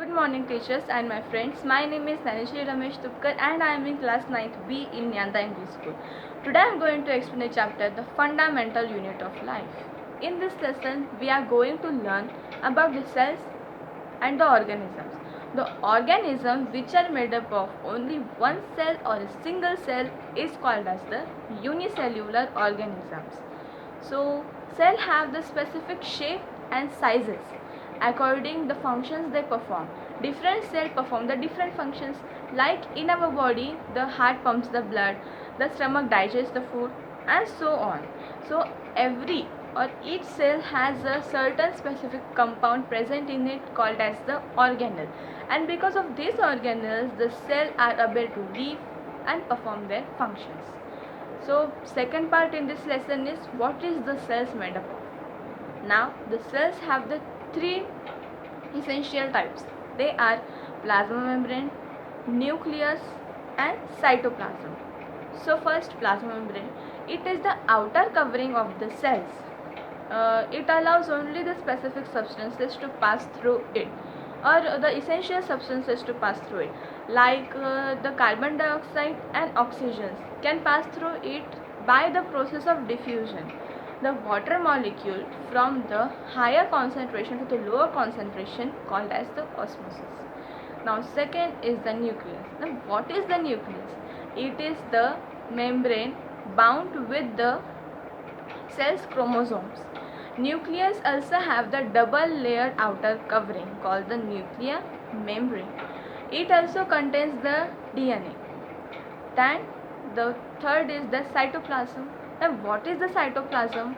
Good morning teachers and my friends. My name is Nanishri Ramesh Tupkar and I am in class 9th B in Nyanda English School. Today I am going to explain a chapter, the fundamental unit of life. In this lesson, we are going to learn about the cells and the organisms. The organisms which are made up of only one cell or a single cell is called as the unicellular organisms. So cells have the specific shape and sizes according the functions they perform. Different cells perform the different functions, like in our body the heart pumps the blood, the stomach digests the food, and so on. So every or each cell has a certain specific compound present in it called as the organelle, and because of these organelles the cells are able to live and perform their functions. So second part in this lesson is what is the cells made up of. Now the cells have the three essential types. They are plasma membrane, nucleus, and cytoplasm. So first, plasma membrane. It is the outer covering of the cells. It allows only the specific substances to pass through it, or the essential substances to pass through it, like the carbon dioxide and oxygen can pass through it by the process of diffusion. The water molecule from the higher concentration to the lower concentration called as the osmosis. Now second is the nucleus. Now what is the nucleus? It is the membrane bound with the cell's chromosomes. Nucleus also have the double layered outer covering called the nuclear membrane. It also contains the DNA. Then the third is the cytoplasm. Now what is the cytoplasm?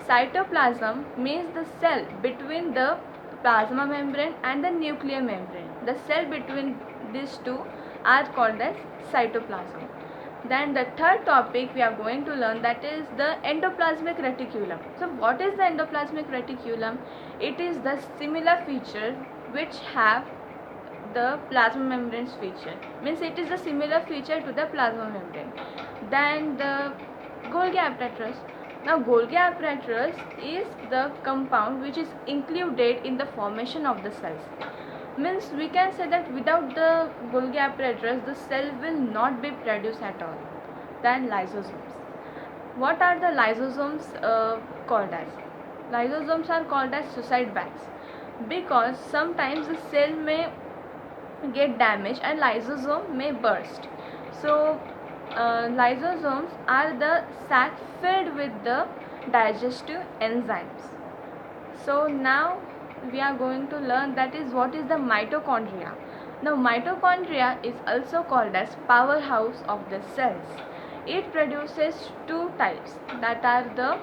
Cytoplasm means the cell between the plasma membrane and the nuclear membrane. The cell between these two are called as cytoplasm. Then the third topic we are going to learn, that is the endoplasmic reticulum. So what is the endoplasmic reticulum? It is the similar feature which have the plasma membrane's feature. Means it is a similar feature to the plasma membrane. Then the Golgi apparatus. Now Golgi apparatus is the compound which is included in the formation of the cells. Means we can say that without the Golgi apparatus the cell will not be produced at all. Then lysosomes. What are the lysosomes called as? Lysosomes are called as suicide bags because sometimes the cell may get damaged and lysosome may burst. So lysosomes are the sac filled with the digestive enzymes. So now we are going to learn, that is what is the mitochondria. Now mitochondria is also called as powerhouse of the cells. It produces two types, that are the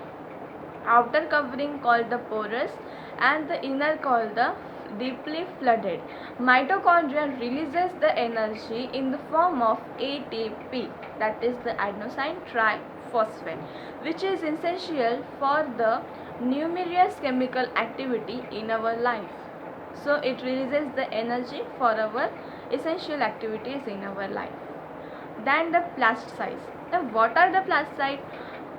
outer covering called the porous and the inner called the deeply flooded. Mitochondria releases the energy in the form of ATP, that is the adenosine triphosphate, which is essential for the numerous chemical activity in our life. So it releases the energy for our essential activities in our life. Then the plastocytes. Now what are the plastocytes?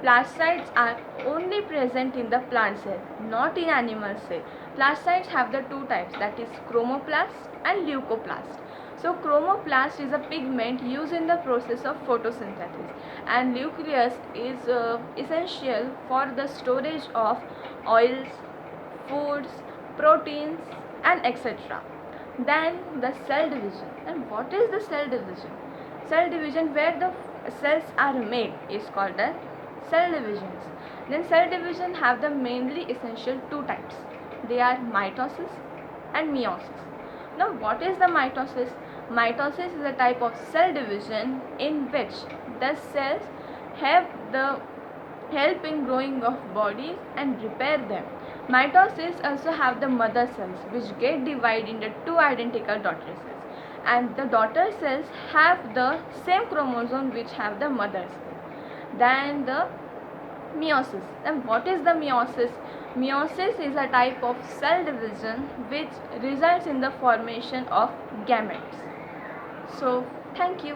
Plastocytes are only present in the plant cell, not in animal cell. Plastocytes have the two types, that is chromoplast and leucoplast. So chromoplast is a pigment used in the process of photosynthesis, and leucoplast is essential for the storage of oils, foods, proteins, and etc. Then the cell division. And what is the cell division? Cell division, where the cells are made, is called as cell divisions. Then cell division have the mainly essential two types. They are mitosis and meiosis. Now what is the mitosis? Mitosis is a type of cell division in which the cells have the help in growing of bodies and repair them. Mitosis also have the mother cells which get divided into two identical daughter cells, and the daughter cells have the same chromosome which have the mother cell. Then the meiosis. And what is the meiosis? Meiosis is a type of cell division which results in the formation of gametes. So thank you.